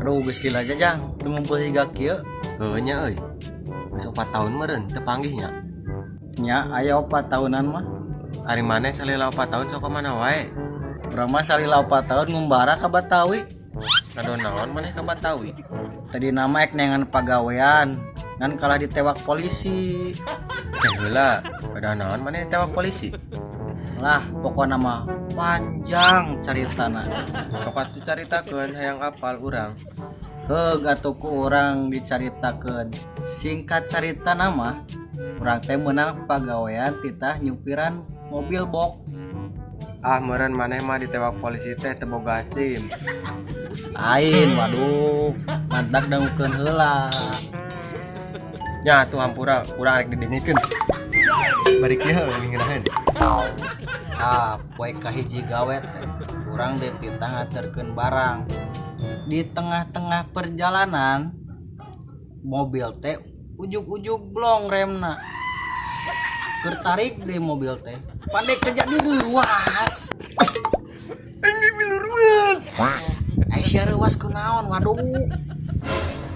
Aduh geus lila jajang teu ngumpul siga kieu. Heuh nya euy. Geus 4 tahun meureun teu panggih nya. Nya aya 4 tahunan mah. Ari maneh salila 4 tahun sok ka mana wae. Urang mah salila 4 tahun ngumbara ka Batawi. Ngado naon maneh ka Batawi? Tadi nama ek nengan pagawean ngan kalah ditewak polisi. Heula, pada naon maneh ditewak polisi? Lah pokokna mah panjang caritana. Sok atuh caritakeun hayang apal urang. Heug atuh ku urang dicaritakeun. Singkat carita nama urang teh meunang pagawean titah nyupiran mobil box. Ah meureun maneh mah ditewak polisi teh teu boga SIM. Lain waduh mantak dangukeun heula. Nya atuh hampura urang rek didengikeun. Bari kieu mingiraheun. Poe kahiji gawe teh urang teh titah nganterkeun barang. Di tengah-tengah perjalanan mobil teh ujug-ujug blong remna. Keur tarik di mobil teh pandai kejadi ruas. Aisyah ruas kunaon waduh.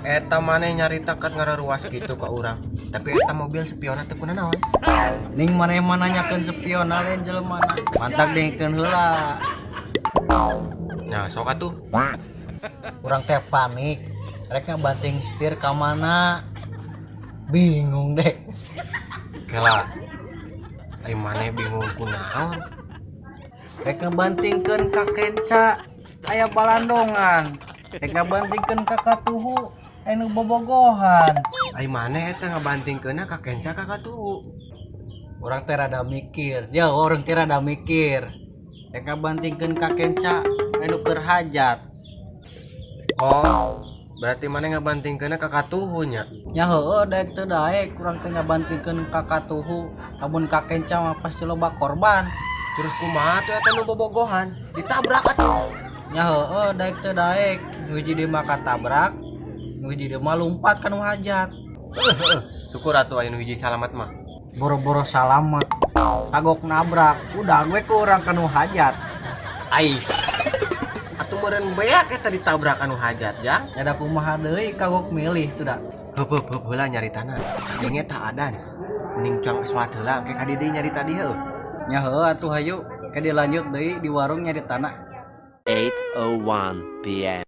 Eta maneh nyarita kat ngararuas kitu ka urang. Tapi eta mobil spionna teu kunaon. Ning maneh mah nanyakeun spion lain jelema. Mantak dengkeun heula. Nah, sok atuh. Urang teh panik. Rek ngabanting setir ka mana? Bingung deh. Kela. Ai maneh bingung kunaon. Rek ngabantingkeun ka kenca aya balandongan. Rek ngabantingkeun ka katuhu anu bobogohan. Ai maneh eta ngabantingkeunna ka kenca ka katuhu. Urang teh rada mikir. Ya, urang teh rada mikir. Rek ngabantingkeun ka kenca anu keur hajat. Oh, berarti maneh ngabantingkeunna ka katuhu nya. Nya heueuh daek teu daek urang teh ngabantingkeun ka katuhu. Lamun ka kenca mah pasti loba korban. Terus kumaha tuh eta nu bobogohan? Ditabrak atuh. Nya heueuh daek teu daek. Nu hiji di mah katabrak, nu hiji di mah lumpat ka nu hajat. Syukur atuh aya nu hiji salamat mah. Boro-boro salamet. Kagok nabrak, udah gue ku urang ka nu hajat. Ai. Atuh meureun beak eta ditabrak anu hajat, Jang. Nyada kumaha deui kagok milih tuh da. Heup heula nyaritana. Dinge tah adan. Mending cang salat heula engke ka dieu nyarita di heuh. Nya heueuh atuh hayu ke dilanjut deui di warung nyaritana. 8:01 p.m.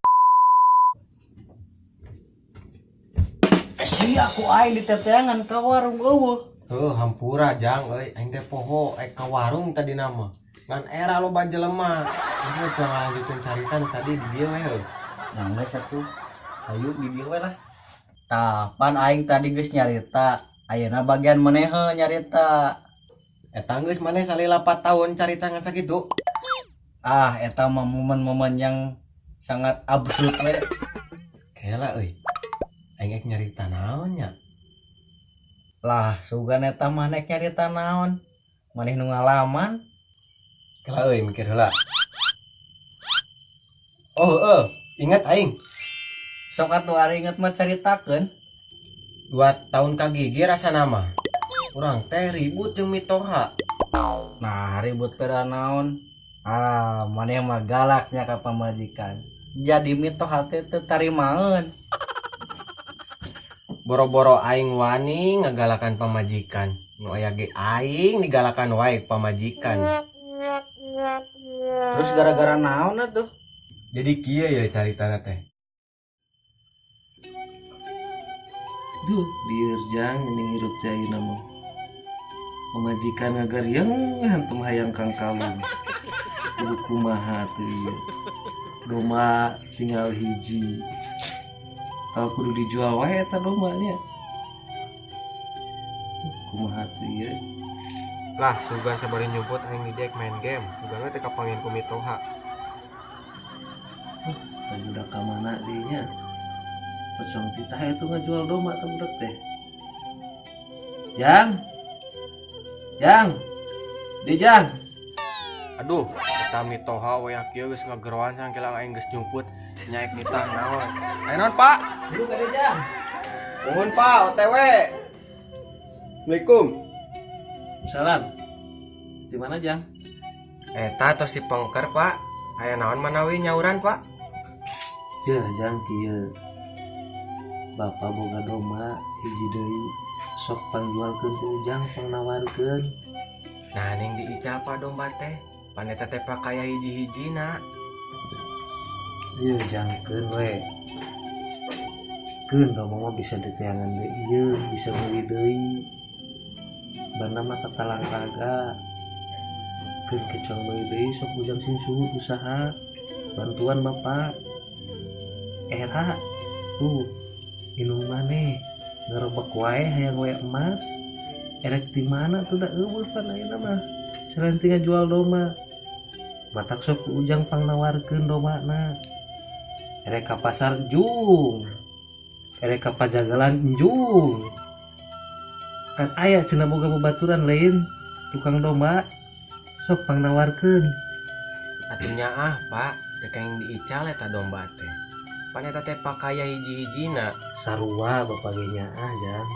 Sia aku aing diteteangan ka warung eueuh. Heuh hampura Jang euy, aing teh poho ka warung tadi nama. Ngan era loba jelema. Geus teu ngalanjutkeun carita tadi di dieu we heuh. Yang geus atuh hayu di dieu we lah. Tah, pan aing tadi geus nyarita, ayeuna bagian maneheuh nyarita. Eta geus maneh salila 4 tahun carita ngan sakitu. Eta mah momen-momen yang sangat absurd we. Kela euy. Aing ek nyarita naon nya? Lah, sugan eta mah nek nyarita naon? Maneh nu ngalaman? Kela euy mikir heula. Oh, ingat aing. Sok atuh ari inget mah caritakeun. 2 tahun ka gigi rasa nama. Urang teh ribut jeung mitoha. Nah, ribut peda naon? Maneh mah galaknya ka pamajikan. Jadi mitoha teh teu tarimaeun. Boro-boro aing wani ngagalakan pamajikan. Nu aya ge aing digalakan wae pamajikan. Terus gara-gara naon atuh? Jadi kieu ya caritana teh. Duh, biar Jang ini ngirup teh ayeuna mah. Pamajikan ngagariang hantum hayang Kang Kalung. Kudu kumaha tuh ieu. Doma tinggal hiji. Kalau kudu dijual wae eta domanya. Kumaha tuh ieu. Lah, sugan sabari nyumput aing di dek main game. Sugan teh kapanggieun ku mitoha. Budak ka mana dinya? Pocong titah itu ngajual doma teh budak teh. Jang. Jang. Aduh, eta mitoha we kieu geus ngageroan sangkilang aing geus jumput nyaek nitah naon. Naon, Pak? Dulu ka Jang. Nuhun, Pak, OTW. Assalamualaikum. Salam. Di mana Jang? Eta tos dipengker, Pak. Aya naon manawi nyauran, Pak? Ya jang kieu. Bapak boga domba hiji deui sok pangjualkeun ku Ujang pangnawarkeun. Nah ning diical pa domba teh paneta teh pakaya hiji-hijina. Ieu jangkeun we. Keun domba mah bisa diteangan deui ieu, bisa meuli deui. Bana mah tatalang raga. Keun kecong meuli deui sok Ujang sing suhu usaha. Bantuan Bapak. Era tuh inung maneh ngerebek wae hayang wae emas. Erek di mana tuh da eueuh pan ayeuna mah. Selain tinggal jual domba. Matak sok ku Ujang pangnawarkeun domana. Erek ka pasar jung. Erek ka pajagalan jung. Kan aya cenah boga babaturan lain tukang domba. Sok pangnawarkeun. Atunya Pak, teh yang diical eta domba teh. Paneta teh pakaya hiji-hijina. Sarua Bapak ge nyaah jang.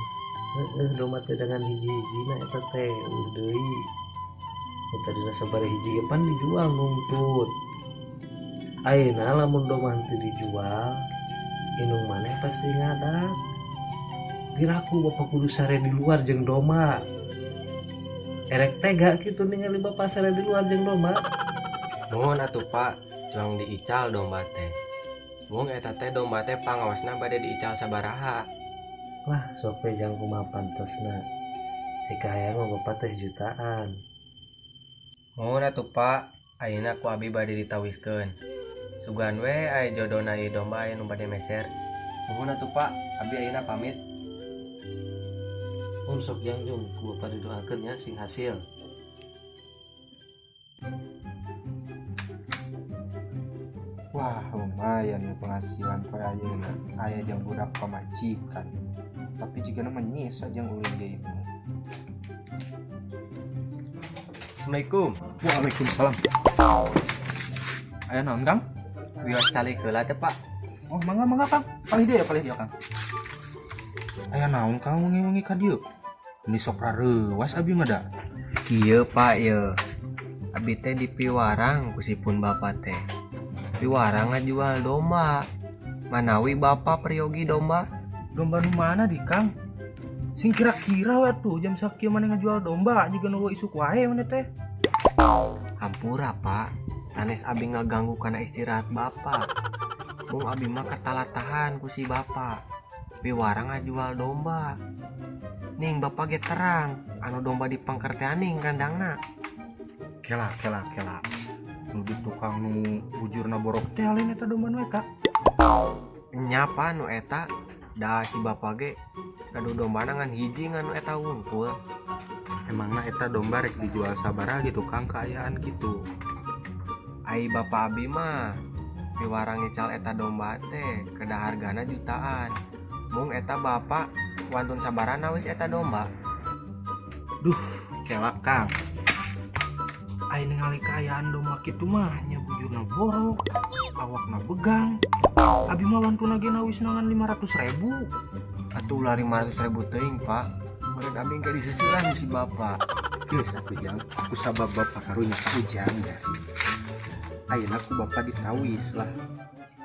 Domba teh dengan hiji-hijina eta teh deui. Eta dina sabaraha hiji ge pan dijual nuntut. Ayeuna lamun domba henteu dijual, inung maneh pasti ngadak. Piraku Bapak kudu sare di luar jeung domba. Erek tega kitu ningali Bapak sare di luar jeung domba. Nuhun atuh Pak, cuang diical domba teh. Mung eta teh domba teh pangaosna bade diical sabaraha. Wah, sok we jang kumaha pantesna. Eka hayang mah Bapak teh jutaan. Nuhun atuh Pak, ayeuna ku abi bade ditawiskeun. Sugan we aya jodona ieu domba aya nu bade meser. Nuhun atuh Pak, abi ayeuna pamit. Mun sok jang jung ku Bapak didoakeun nya sing hasil. Wah lumayan ya penghasilan pada ayeuna aya jeung budak pamajikan tapi jigana menyisa jeung ulin ge itu. Assalamualaikum. Waalaikumsalam. Aya naon Kang? Wios calik heula teh Pak. Oh mangga Kang, palih dia Kang. Aya naon Kang wengi-wengi ka dieu? Ini sok rareuwas abi mah da. Kieu Pak ye. Abi teh di piwarang kusipun Bapak teh. Piwarang ngajual domba. Manawi Bapak peryogi domba. Domba nu mana di Kang? Sing kira-kira we tuh jam sakieu maneh ngajual domba jiga nu isuk wae maneh teh. Hampura Pak, sanes abi ngaganggu kana istirahat Bapak. Mung abi mah katalatahan ku si Bapak. Piwarang ngajual domba. Ning Bapak ge terang, anu domba dipangkertean ning kandangna. Kela. Nu di tukang nu bujurna borok teh lain eta domba nu eta. Nyapa nu eta da si Bapak ge kadu dombana ngan hiji ngan nu eta wungkul. Emangna eta domba rek dijual sabaraha gitu Kang kaayaan gitu. Ai Bapak abi mah piwarang ngical eta domba teh kedah hargana jutaan. Mung eta Bapak wantun sabarana wis eta domba. Duh, kela Kang. Ai ningali kaayaan domba kitu mah nya bujurna borok, awakna begang. Abi mah wantuna ge wis nangan 500.000. Atuh ulah 500.000 teuing Pak. Meureun abi ge disisiran si Bapak. Geus atuh Jang, aku sabab Bapak karunya ka Ujang ya. Ayeuna ku Bapak ditawis lah.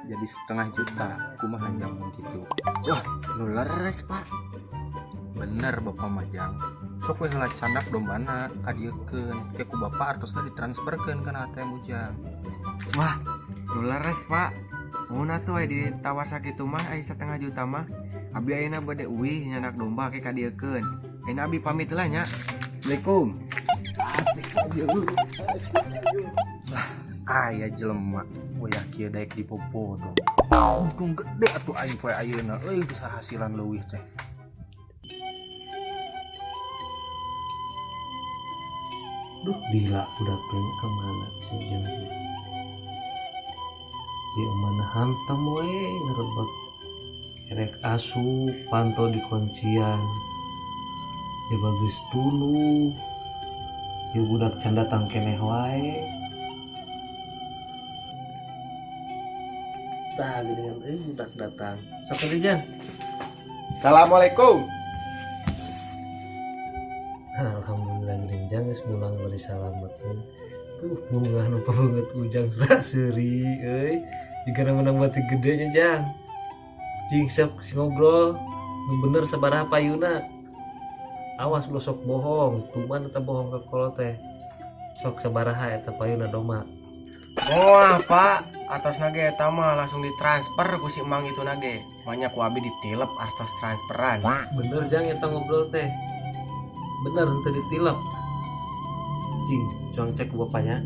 Jadi 1,5 juta, kumaha Jang mun kitu. Wah, nu leres Pak. Bener Bapak Majang. Sok we heula candak dombana kadiekeun. Ke ku Bapak artosna ditransferkeun kana ATM Ujang. Wah, nu leres Pak. Mun atuh aya ditawar sakitu mah aya 1,5 juta mah. Abi ayeuna bade uwih nyandak domba ke kadiekeun. Ayeuna abi pamit heula nya. Assalamualaikum. Aya jelema wayah kieu daek dipopo tuh. Untung gede atuh aing poe ayeuna euy bisa hasilan leuwih teh. Duh gila budak teh kemana si Ujang. Dia mana hantam we ngerebek. Erek asu pantau di kuncian. Ya bagus dulu. Ya budak can datang keneh wae. Tah geuningan budak datang. Saperti Jan. Assalamualaikum. Alhamdulillah geuning Jan geus mulang bari salamet. munggah nu perunget ujang sudah seri jika menang mati gedenya jang cing sok ngobrol nu bener sabaraha payuna awas lo sok bohong tuman eta bohong ke kolot teh sok sabaraha eta payuna doma. Wah pak, atas nage eta mah langsung ditransfer ku si emang itu nage. Banyak ku abi ditilep atas transferan. Bener jang eta ngobrol teh bener henteu ditilep cing cuang cek ku bapaknya.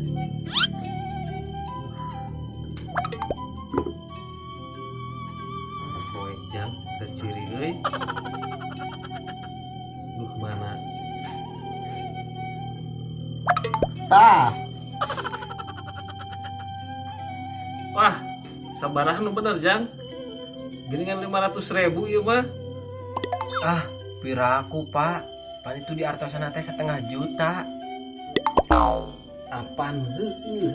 Poe jang keciri euy mana Tah, wah sabaraha nu bener jang giringan 500.000 ieu mah. ah piraku pak. Pan itu di artosan teh 1,5 juta. Apaan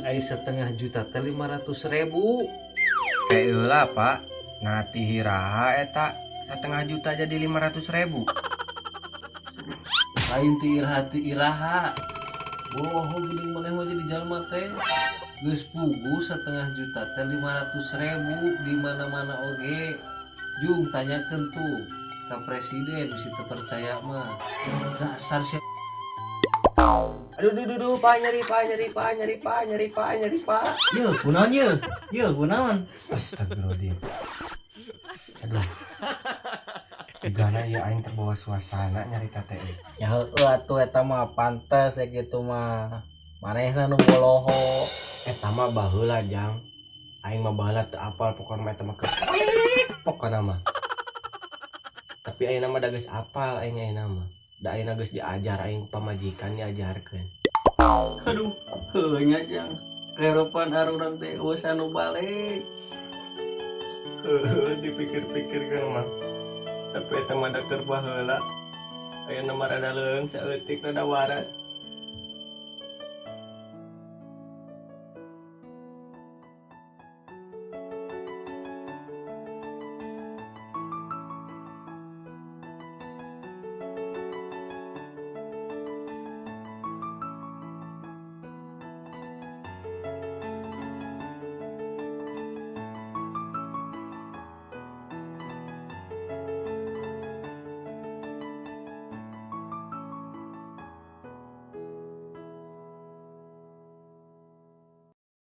aya 1,5 juta teh 500.000. Kayak heula pak. Nati hiraha eta 1,5 juta jadi 500.000. Lain ti iraha bohong geuning maneh mah jadi jalma teh geus pugu 1,5 juta teh 500.000 di mana-mana oge. Jung tanyakeun tuh ka presiden bisi teu percaya mah dasar siapa. Aduh pak nyeri pak. Ye kunaon ye kunaon. Astagfirullahaladzim. Aduh. Tigana ya aing terbawa suasana nyarita teh. Ya heueuh atuh eta mah pantes gitu mah manehna nu boloho. Eta mah baheula jang. Aing mah baheula teu apal pokona mah eta mah pokona mah. Tapi ayeuna mah da geus apal aing ayeuna mah. Da ayeuna geus diajar aing pamajikan diajarkeun. Aduh heueuh nya jang kehidupan arurang teh geus anu balik. Dipikir-pikirkeun mah. Tapi eta mah da keur baheula. Ayeuna mah rada leung saeutik rada waras.